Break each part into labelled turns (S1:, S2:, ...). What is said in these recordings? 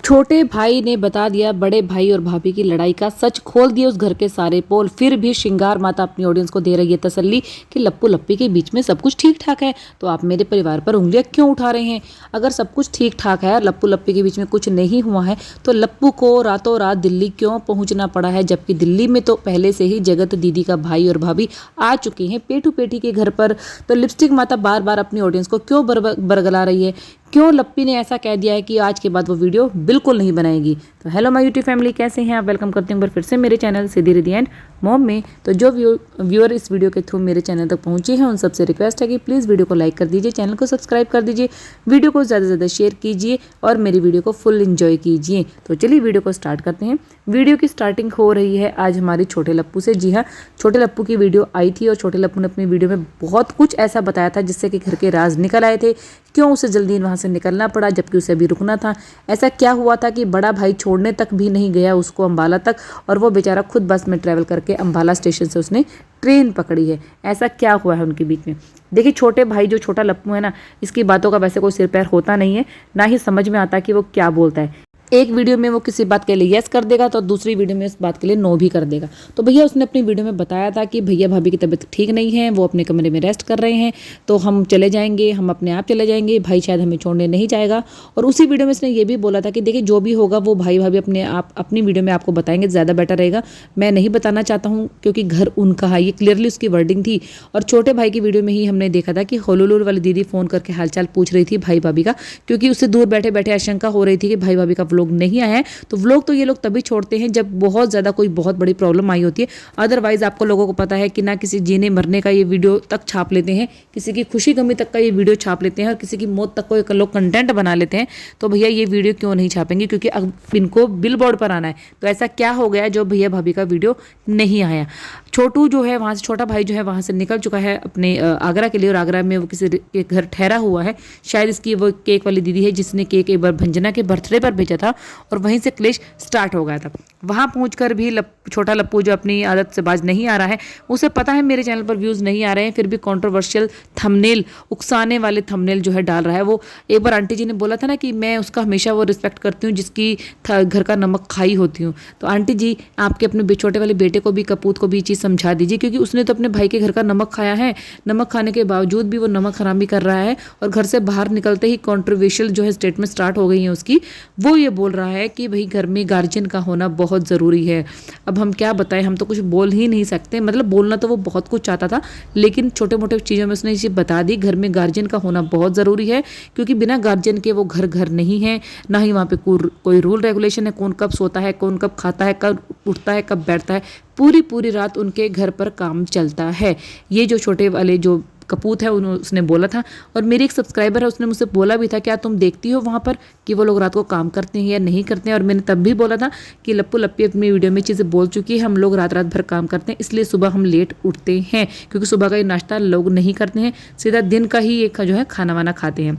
S1: छोटे भाई ने बता दिया बड़े भाई और भाभी की लड़ाई का सच, खोल दिए उस घर के सारे पोल। फिर भी श्रृंगार माता अपनी ऑडियंस को दे रही है तसल्ली कि लप्पू लप्पी के बीच में सब कुछ ठीक ठाक है, तो आप मेरे परिवार पर उंगलियां क्यों उठा रहे हैं। अगर सब कुछ ठीक ठाक है, लप्पू लप्पी के बीच में कुछ नहीं हुआ है, तो लप्पू को रातों रात दिल्ली क्यों पहुंचना पड़ा है, जबकि दिल्ली में तो पहले से ही जगत दीदी का भाई और भाभी आ चुके हैं पेटू पेटी के घर पर। तो लिपस्टिक माता बार बार अपनी ऑडियंस को क्यों बरगला रही है, क्यों लप्पी ने ऐसा कह दिया है कि आज के बाद वो वीडियो बिल्कुल नहीं बनाएगी। तो हेलो माय यूट्यूब फैमिली, कैसे हैं आप। वेलकम करती हूँ एक बार फिर से मेरे channel Sidhi Riddhi and mom में। तो जो व्यूअर इस वीडियो के थ्रू मेरे चैनल तक पहुंचे हैं उन सबसे रिक्वेस्ट है कि प्लीज़ वीडियो को लाइक कर दीजिए, चैनल को सब्सक्राइब कर दीजिए, वीडियो को ज़्यादा से ज़्यादा शेयर कीजिए और मेरी वीडियो को फुल इन्जॉय कीजिए। तो चलिए वीडियो को स्टार्ट करते हैं। वीडियो की स्टार्टिंग हो रही है आज हमारी छोटे लप्पू से। जी हाँ, छोटे लप्पू की वीडियो आई थी और छोटे लप्पू ने अपनी वीडियो में बहुत कुछ ऐसा बताया था जिससे कि घर के राज निकल आए थे। क्यों उसे जल्दी वहाँ से निकलना पड़ा जबकि उसे अभी रुकना था। ऐसा क्या हुआ था कि बड़ा भाई छोड़ने तक भी नहीं गया उसको अम्बाला तक, और वो बेचारा खुद बस में ट्रैवल करके अम्बाला स्टेशन से उसने ट्रेन पकड़ी है। ऐसा क्या हुआ है उनके बीच में। देखिए, छोटे भाई जो छोटा लप्पू है ना, इसकी बातों का वैसे कोई सिर पैर होता नहीं है, ना ही समझ में आता कि वो क्या बोलता है। एक वीडियो में वो किसी बात के लिए यस कर देगा तो दूसरी वीडियो में इस बात के लिए नो भी कर देगा। तो भैया उसने अपनी वीडियो में बताया था कि भैया भाभी की तबीयत ठीक नहीं है, वो अपने कमरे में रेस्ट कर रहे हैं, तो हम चले जाएंगे, हम अपने आप चले जाएंगे, भाई शायद हमें छोड़ने नहीं जाएगा। और उसी वीडियो में इसने ये भी बोला था कि देखिए जो भी होगा वो भाई भाभी अपने आप अपनी वीडियो में आपको बताएंगे, ज़्यादा बेटर रहेगा। मैं नहीं बताना चाहता हूँ क्योंकि घर उनका है, ये क्लियरली उसकी वर्डिंग थी। और छोटे भाई की वीडियो में ही हमने देखा था कि होलुलुल वाली दीदी फ़ोन करके हालचाल पूछ रही थी भाई भाभी का, क्योंकि उससे दूर बैठे बैठे आशंका हो रही थी कि भाई भाभी का व्लॉग नहीं आया है। तो व्लॉग तो ये लोग तभी छोड़ते हैं जब बहुत ज़्यादा कोई बहुत बड़ी प्रॉब्लम आई होती है। अदरवाइज आपको लोगों को पता है कि ना किसी जीने मरने का ये वीडियो तक छाप लेते हैं, किसी की खुशी गमी तक का ये वीडियो छाप लेते हैं और किसी की मौत तक को लोग कंटेंट बना लेते हैं। तो भैया ये वीडियो क्यों नहीं छापेंगे, क्योंकि अब इनको बिल बोर्ड पर आना है। तो ऐसा क्या हो गया जो भैया भाभी का वीडियो नहीं आया। छोटू जो है वहाँ से, छोटा भाई जो है वहाँ से निकल चुका है अपने आगरा के लिए, और आगरा में वो किसी के घर ठहरा हुआ है। शायद इसकी वो केक वाली दीदी है जिसने केक एक बार भंजना के बर्थडे पर भेजा था और वहीं से क्लेश स्टार्ट हो गया था। वहाँ पहुंचकर भी छोटा लप्पू जो अपनी आदत से बाज नहीं आ रहा है, उसे पता है मेरे चैनल पर व्यूज़ नहीं आ रहे हैं, फिर भी कंट्रोवर्शियल थंबनेल, उकसाने वाले थंबनेल जो है डाल रहा है। वो एक बार आंटी जी ने बोला था ना कि मैं उसका हमेशा वो रिस्पेक्ट करती हूँ जिसकी घर का नमक खाई होती हूँ। तो आंटी जी आपके अपने छोटे वाले बेटे को भी, कपूत को भी चीज़ समझा दीजिए, क्योंकि उसने तो अपने भाई के घर का नमक खाया है। नमक खाने के बावजूद भी वो नमक हरामी कर रहा है और घर से बाहर निकलते ही कंट्रोवर्शियल जो है स्टेटमेंट स्टार्ट हो गई है उसकी। वो ये बोल रहा है कि भाई घर में गार्जियन का होना बहुत ज़रूरी है। अब हम क्या बताएं, हम तो कुछ बोल ही नहीं सकते। मतलब बोलना तो वो बहुत कुछ चाहता था, लेकिन छोटे मोटे चीज़ों में उसने ये बता दी घर में गार्जियन का होना बहुत ज़रूरी है, क्योंकि बिना गार्जियन के वो घर नहीं है, ना ही वहाँ पे कोई रूल रेगुलेशन है। कौन कब सोता है, कौन कब खाता है, कब उठता है, कब बैठता है, पूरी रात उनके घर पर काम चलता है। ये जो छोटे वाले जो कपूत है उसने बोला था। और मेरी एक सब्सक्राइबर है, उसने मुझसे बोला भी था क्या तुम देखती हो वहाँ पर कि वो लोग रात को काम करते हैं या नहीं करते हैं। और मैंने तब भी बोला था कि लप्पू लप्पी अपनी वीडियो में चीज़ें बोल चुकी है, हम लोग रात भर काम करते हैं, इसलिए सुबह हम लेट उठते हैं, क्योंकि सुबह का ये नाश्ता लोग नहीं करते हैं, सीधा दिन का ही एक जो है खाना वाना खाते हैं।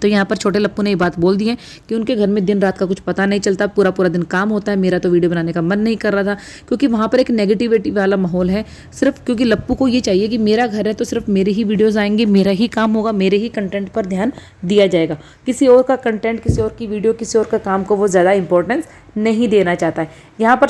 S1: तो यहाँ पर छोटे लप्पू ने ये बात बोल दी है कि उनके घर में दिन रात का कुछ पता नहीं चलता, पूरा दिन काम होता है। मेरा तो वीडियो बनाने का मन नहीं कर रहा था क्योंकि वहाँ पर एक नेगेटिविटी वाला माहौल है, सिर्फ क्योंकि लप्पू को ये चाहिए कि मेरा घर है तो सिर्फ मेरे ही वीडियोस आएंगे, मेरा ही काम होगा, मेरे ही कंटेंट पर ध्यान दिया जाएगा। किसी और का कंटेंट, किसी और की वीडियो, किसी और का काम को वो ज़्यादा इंपॉर्टेंस नहीं देना चाहता है। यहाँ पर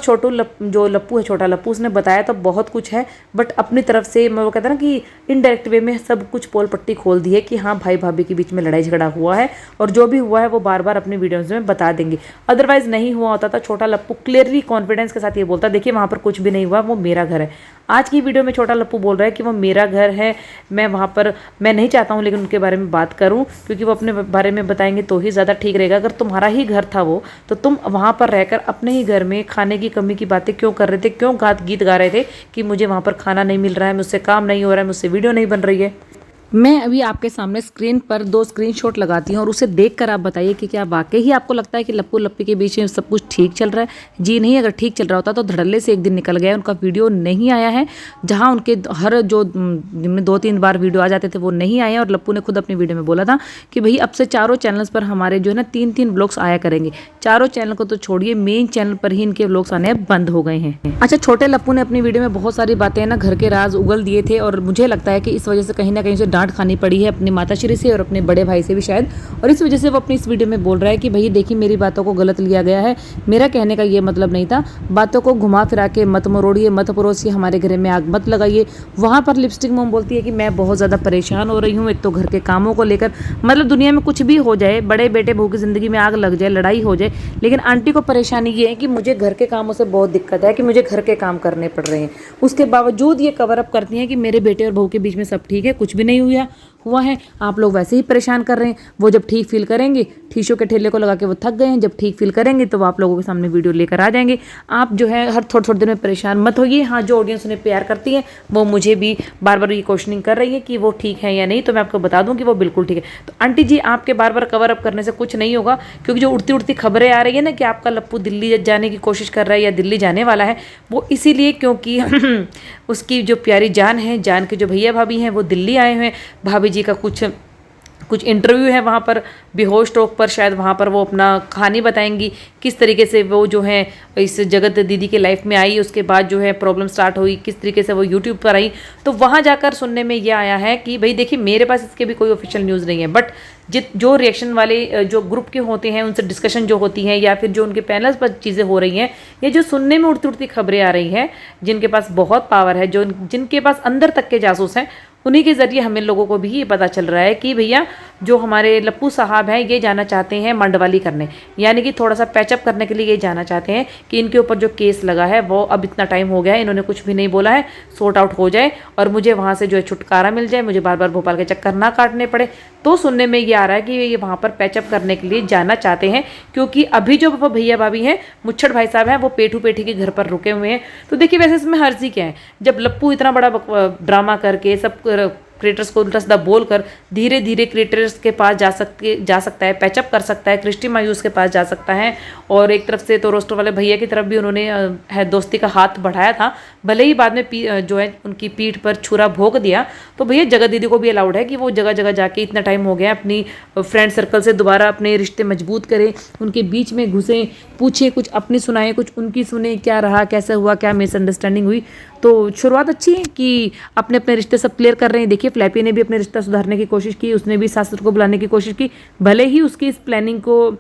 S1: जो लप्पू है, छोटा लप्पू, उसने बताया तो बहुत कुछ है, बट अपनी तरफ से मैं वो कहता ना कि इनडायरेक्ट वे में सब कुछ पोल पट्टी खोल दी है कि हाँ भाई भाभी के बीच में लड़ाई झगड़ा हुआ है और जो भी हुआ है वो बार बार अपनी वीडियोज़ में बता देंगे। अदरवाइज नहीं हुआ होता था। छोटा लप्पू क्लियरली कॉन्फिडेंस के साथ ये बोलता, देखिए वहाँ पर कुछ भी नहीं हुआ, वो मेरा घर है। आज की वीडियो में छोटा लप्पू बोल रहा है कि वो मेरा घर है, मैं वहाँ पर मैं नहीं चाहता हूँ लेकिन उनके बारे में बात करूँ, क्योंकि वो अपने बारे में बताएंगे तो ही ज़्यादा ठीक रहेगा। अगर तुम्हारा ही घर था वो, तो तुम वहाँ पर रहकर अपने ही घर में खाने की कमी की बातें क्यों कर रहे थे, क्यों गीत गा रहे थे कि मुझे वहाँ पर खाना नहीं मिल रहा है, मुझसे काम नहीं हो रहा है, मुझसे वीडियो नहीं बन रही है। मैं अभी आपके सामने स्क्रीन पर 2 स्क्रीनशॉट लगाती हूँ और उसे देखकर आप बताइए कि क्या वाकई ही आपको लगता है कि लप्पू लप्पी के बीच में सब कुछ ठीक चल रहा है। जी नहीं, अगर ठीक चल रहा होता तो धड़ल्ले से एक दिन निकल गया, उनका वीडियो नहीं आया है। जहाँ उनके हर जो 2-3 बार वीडियो आ जाते थे वो नहीं आए। और लप्पू ने खुद अपनी वीडियो में बोला था कि भाई अब से चारों चैनल्स पर हमारे जो है ना 3-3 व्लॉग्स आया करेंगे। चारों चैनल को तो छोड़िए, मेन चैनल पर ही इनके व्लॉग्स आने बंद हो गए हैं। अच्छा, छोटे लप्पू ने अपनी वीडियो में बहुत सारी बातें ना घर के राज उगल दिए थे और मुझे लगता है कि इस वजह से कहीं ना कहीं से डांट खानी पड़ी है अपनी माताश्री से और अपने बड़े भाई से भी शायद, और इस वजह से वो अपनी इस वीडियो में बोल रहा है कि भाई देखिए मेरी बातों को गलत लिया गया है, मेरा कहने का ये मतलब नहीं था, बातों को घुमा फिरा के मत मरोड़िए, मत परोसिए, हमारे घर में आग मत लगाइए। वहाँ पर लिपस्टिक मोम बोलती है कि मैं बहुत ज़्यादा परेशान हो रही हूँ, एक तो घर के कामों को लेकर, मतलब दुनिया में कुछ भी हो जाए, बड़े बेटे बहू की ज़िंदगी में आग लग जाए, लड़ाई हो जाए, लेकिन आंटी को परेशानी ये है कि मुझे घर के कामों से बहुत दिक्कत है, कि मुझे घर के काम करने पड़ रहे हैं। उसके बावजूद ये कवर अप करती हैं कि मेरे बेटे और बहू के बीच में सब ठीक है, कुछ भी नहीं हुआ है, आप लोग वैसे ही परेशान कर रहे हैं। वो जब ठीक फील करेंगे, टीशू के ठेले को लगा के वो थक गए हैं, जब ठीक फील करेंगे तो वो आप लोगों के सामने वीडियो लेकर आ जाएंगे। आप जो है हर थोड़े थोड़े दिन में परेशान मत होइए। हाँ, जो ऑडियंस उन्हें प्यार करती है वो मुझे भी बार बार ये क्वेश्चनिंग कर रही है कि वो ठीक है या नहीं, तो मैं आपको बता दूं कि वो बिल्कुल ठीक है। तो आंटी जी, आपके बार बार कवर अप करने से कुछ नहीं होगा, क्योंकि जो उड़ती उड़ती खबरें आ रही है ना कि आपका लप्पू दिल्ली जाने की कोशिश कर रहा है या दिल्ली जाने वाला है, वो इसीलिए क्योंकि उसकी जो प्यारी जान है, जान के जो भैया भाभी हैं वो दिल्ली आए हुए हैं। भाभी जी का कुछ इंटरव्यू है वहाँ पर, बेहोश टॉक पर, शायद वहाँ पर वो अपना कहानी बताएंगी, किस तरीके से वो जो है इस जगत दीदी के लाइफ में आई, उसके बाद जो है प्रॉब्लम स्टार्ट हुई, किस तरीके से वो यूट्यूब पर आई। तो वहाँ जाकर सुनने में ये आया है कि भाई देखिए मेरे पास इसके भी कोई ऑफिशियल न्यूज़ नहीं है, बट जो रिएक्शन वाले जो ग्रुप के होते हैं उनसे डिस्कशन जो होती है, या फिर जो उनके पैनल्स पर चीज़ें हो रही हैं, या जो सुनने में उड़ती उड़ती खबरें आ रही हैं, जिनके पास बहुत पावर है, जिनके पास अंदर तक के जासूस हैं, उन्हीं के ज़रिए हमें लोगों को भी ये पता चल रहा है कि भैया जो हमारे लप्पू साहब हैं ये जाना चाहते हैं मंडवाली करने, यानी कि थोड़ा सा पैचअप करने के लिए ये जाना चाहते हैं कि इनके ऊपर जो केस लगा है वो अब इतना टाइम हो गया है, इन्होंने कुछ भी नहीं बोला है, सॉर्ट आउट हो जाए और मुझे वहाँ से जो है छुटकारा मिल जाए, मुझे बार बार भोपाल के चक्कर ना काटने पड़े। तो सुनने में ये आ रहा है कि ये वहाँ पर पैचअप करने के लिए जाना चाहते हैं, क्योंकि अभी जो भैया भाभी हैं, मुच्छड़ भाई साहब हैं, वो पेटू पेठी के घर पर रुके हुए हैं। तो देखिए वैसे इसमें हर्जी क्या है, जब लप्पू इतना बड़ा ड्रामा करके सब क्रिएटर्स को उल्टा सीधा बोल कर धीरे धीरे क्रिएटर्स के पास जा सकता है, पैचअप कर सकता है, क्रिस्टी मायूस के पास जा सकता है, और एक तरफ से तो रोस्टर वाले भैया की तरफ भी उन्होंने है दोस्ती का हाथ बढ़ाया था, भले ही बाद में जो है उनकी पीठ पर छुरा भोंक दिया। तो भैया जगत दीदी को भी अलाउड है कि वो जगह जगह जाके, इतना टाइम हो गया, अपनी फ्रेंड सर्कल से दोबारा अपने रिश्ते मजबूत करें, उनके बीच में घुसें, पूछें, कुछ अपनी सुनाएं, कुछ उनकी सुने, क्या रहा, कैसे हुआ, क्या मिसअंडरस्टैंडिंग हुई। तो शुरुआत अच्छी है कि अपने अपने रिश्ते सब क्लियर कर रहे हैं। देखिए फ्लैपी ने भी अपने रिश्ता सुधारने की कोशिश की, उसने भी सास ससुर को बुलाने की कोशिश की, भले ही उसकी इस प्लानिंग को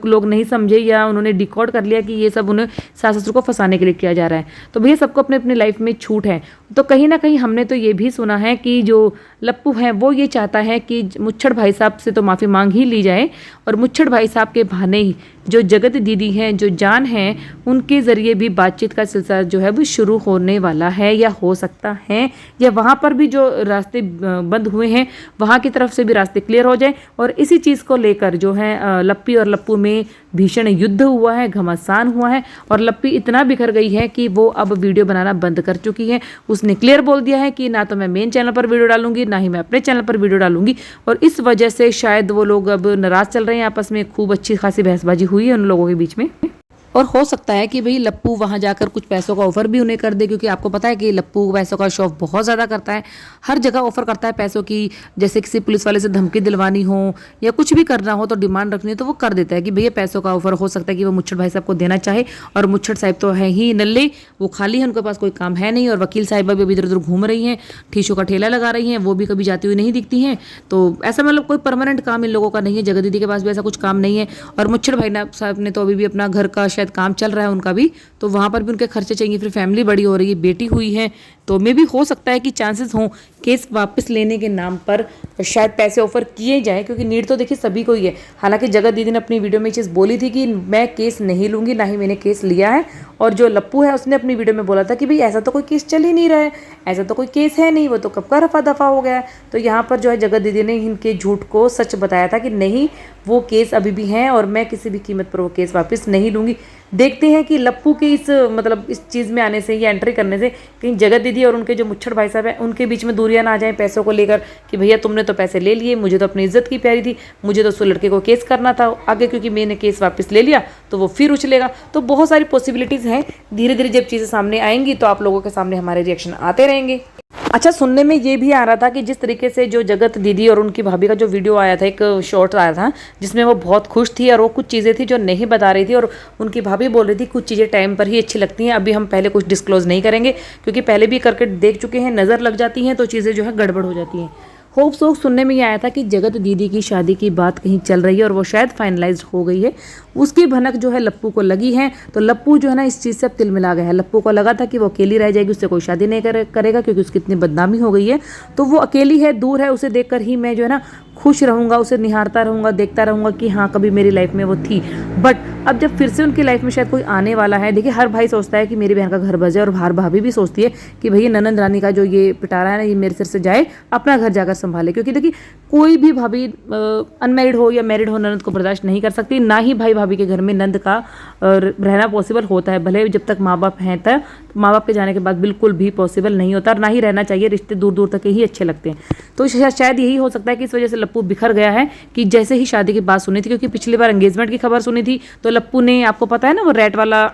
S1: लोग नहीं समझे या उन्होंने डिकोड कर लिया कि ये सब उन्हें सास ससुर को फंसाने के लिए किया जा रहा है। तो भैया सबको अपने अपने लाइफ में छूट है। तो कहीं ना कहीं हमने तो ये भी सुना है कि जो लप्पू है वो ये चाहता है कि मुच्छड़ भाई साहब से तो माफ़ी मांग ही ली जाए, और मुच्छड़ भाई साहब के बहाने ही जो जगत दीदी हैं, जो जान हैं, उनके ज़रिए भी बातचीत का सिलसिला जो है वो शुरू होने वाला है, या हो सकता है, या वहाँ पर भी जो रास्ते बंद हुए हैं वहाँ की तरफ से भी रास्ते क्लियर हो जाए। और इसी चीज़ को लेकर जो है लप्पी और लप्पू में भीषण युद्ध हुआ है, घमासान हुआ है, और लप्पी इतना बिखर गई है कि वो अब वीडियो बनाना बंद कर चुकी है। उसने क्लियर बोल दिया है कि ना तो मैं मेन चैनल पर वीडियो डालूंगी, ना ही मैं अपने चैनल पर वीडियो डालूंगी, और इस वजह से शायद वो लोग अब नाराज़ चल रहे हैं आपस में। खूब अच्छी खासी बहसबाजी हुई है उन लोगों के बीच में, और हो सकता है कि भाई लप्पू वहाँ जाकर कुछ पैसों का ऑफर भी उन्हें कर दे, क्योंकि आपको पता है कि लप्पू पैसों का शौक बहुत ज़्यादा करता है, हर जगह ऑफर करता है पैसों की। जैसे किसी पुलिस वाले से धमकी दिलवानी हो या कुछ भी करना हो, तो डिमांड रखनी हो तो वो कर देता है कि भैया पैसों का ऑफर हो सकता है कि वो मुच्छड़ भाई साहब को देना चाहे। और मुच्छड़ साहब तो है ही नल्ले, वो खाली है, उनके पास कोई काम है नहीं, और वकील साहिबा भी इधर उधर घूम रही हैं, टीशू का ठेला लगा रही हैं, वो भी कभी जाती हुई नहीं दिखती हैं। तो ऐसा मतलब कोई परमानेंट काम इन लोगों का नहीं है। जगत दीदी के पास भी ऐसा कुछ काम नहीं है, और मुच्छड़ भाई साहब ने तो अभी भी अपना घर का शायद काम चल रहा है उनका भी, तो वहाँ पर भी उनके खर्चे चाहिए, फिर फैमिली बड़ी हो रही है, बेटी हुई है, तो मे भी हो सकता है कि चांसेस हों केस वापस लेने के नाम पर शायद पैसे ऑफर किए जाएं, क्योंकि नीड तो देखिए सभी को ही है। हालांकि जगत दीदी ने अपनी वीडियो में ये चीज़ बोली थी कि मैं केस नहीं लूँगी, ना ही मैंने केस लिया है, और जो लप्पू है उसने अपनी वीडियो में बोला था कि भाई ऐसा तो कोई केस चल ही नहीं रहा है, ऐसा तो कोई केस है नहीं, वो तो कब का रफा दफा हो गया है। तो यहाँ पर जो है जगत दीदी ने इनके झूठ को सच बताया था कि नहीं, वो केस अभी भी हैं और मैं किसी भी कीमत पर वो केस वापस नहीं लूँगी। देखते हैं कि लप्पू के इस चीज़ में आने से या एंट्री करने से कहीं जगत दीदी और उनके जो मुच्छड़ भाई साहब हैं उनके बीच में दूरियां ना आ जाएं पैसों को लेकर, कि भैया तुमने तो पैसे ले लिए, मुझे तो अपनी इज्जत की प्यारी थी, मुझे तो उस लड़के को केस करना था आगे, क्योंकि मैंने केस वापस ले लिया तो वो फिर उछलेगा। तो बहुत सारी पॉसिबिलिटीज़ हैं, धीरे धीरे जब चीज़ें सामने आएंगी तो आप लोगों के सामने हमारे रिएक्शन आते रहेंगे। अच्छा, सुनने में ये भी आ रहा था कि जिस तरीके से जो जगत दीदी और उनकी भाभी का जो वीडियो आया था, एक शॉर्ट आया था जिसमें वो बहुत खुश थी, और वो कुछ चीज़ें थी जो नहीं बता रही थी, और उनकी भाभी बोल रही थी कुछ चीज़ें टाइम पर ही अच्छी लगती हैं, अभी हम पहले कुछ डिस्क्लोज नहीं करेंगे, क्योंकि पहले भी करके देख चुके हैं, नज़र लग जाती हैं तो चीज़ें जो है गड़बड़ हो जाती हैं। होप सो सुनने में ये आया था कि जगत दीदी की शादी की बात कहीं चल रही है और वो शायद फाइनलाइज्ड हो गई है। उसकी भनक जो है लप्पू को लगी है, तो लप्पू जो है ना इस चीज़ से अब तिल मिला गया है। लप्पू को लगा था कि वो अकेली रह जाएगी, उससे कोई शादी नहीं करेगा क्योंकि उसकी इतनी बदनामी हो गई है। तो वो अकेली है, दूर है, उसे देखकर ही मैं जो है ना खुश रहूँगा, उसे निहारता रहूँगा, देखता रहूँगा कि हाँ कभी मेरी लाइफ में वो थी। बट अब जब फिर से उनकी लाइफ में शायद कोई आने वाला है, देखिए हर भाई सोचता है कि मेरी बहन का घर बस जाए और हर भाभी भी सोचती है कि भैया ननंद रानी का जो ये पिटारा है ना ये मेरे सिर से जाए, अपना घर जाकर संभाले। क्योंकि देखिए कोई भी भाभी अनमैरिड हो या मैरिड हो ननंद को बर्दाश्त नहीं कर सकती, ना ही भाई भाभी के घर में नंद का रहना पॉसिबल होता है। भले जब तक माँ बाप हैं तब, माँ बाप के जाने के बाद बिल्कुल भी पॉसिबल नहीं होता और ना ही रहना चाहिए। रिश्ते दूर दूर तक ही अच्छे लगते हैं। तो शायद यही हो सकता है कि इस वजह से लप्पू बिखर गया है कि जैसे ही शादी की बात सुनी थी, क्योंकि पिछली बार एंगेजमेंट की खबर सुनी थी तो लप्पू ने, आपको पता है ना, वो रेड वाला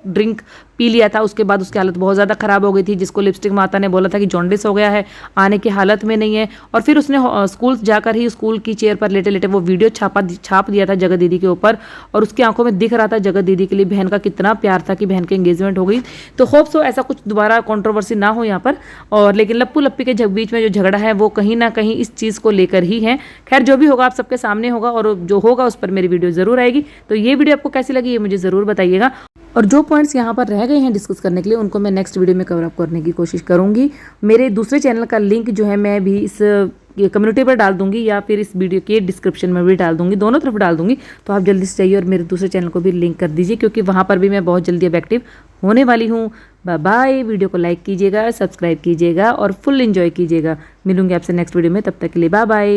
S1: ड्रिंक पी लिया था। उसके बाद उसकी हालत बहुत ज़्यादा ख़राब हो गई थी, जिसको लिपस्टिक माता ने बोला था कि जॉन्डिस हो गया है, आने की हालत में नहीं है। और फिर उसने स्कूल जाकर ही स्कूल की चेयर पर लेटे लेटे वो वीडियो छाप दिया था जगत दीदी के ऊपर, और उसकी आंखों में दिख रहा था जगत दीदी के लिए बहन का कितना प्यार था कि बहन की एंगेजमेंट हो गई। तो होप सो ऐसा कुछ दोबारा कंट्रोवर्सी ना हो यहाँ पर। और लेकिन लप्पू लप्पी के बीच में जो झगड़ा है वो कहीं ना कहीं इस चीज़ को लेकर ही है। खैर जो भी होगा आप सबके सामने होगा, और जो होगा उस पर मेरी वीडियो ज़रूर आएगी। तो ये वीडियो आपको कैसी लगी ये मुझे ज़रूर बताइएगा, और जो पॉइंट्स यहाँ पर रह गए हैं डिस्कस करने के लिए उनको मैं नेक्स्ट वीडियो में कवर अप करने की कोशिश करूँगी। मेरे दूसरे चैनल का लिंक जो है मैं भी इस कम्युनिटी पर डाल दूंगी या फिर इस वीडियो के डिस्क्रिप्शन में भी डाल दूंगी, दोनों तरफ डाल दूंगी। तो आप जल्दी से जाइए और मेरे दूसरे चैनल को भी लिंक कर दीजिए, क्योंकि वहाँ पर भी मैं बहुत जल्दी अब एक्टिव होने वाली हूँ। Bye bye. वीडियो को लाइक कीजिएगा, सब्सक्राइब कीजिएगा और फुल एंजॉय कीजिएगा। मिलूंगी आपसे नेक्स्ट वीडियो में, तब तक के लिए बाय बाय।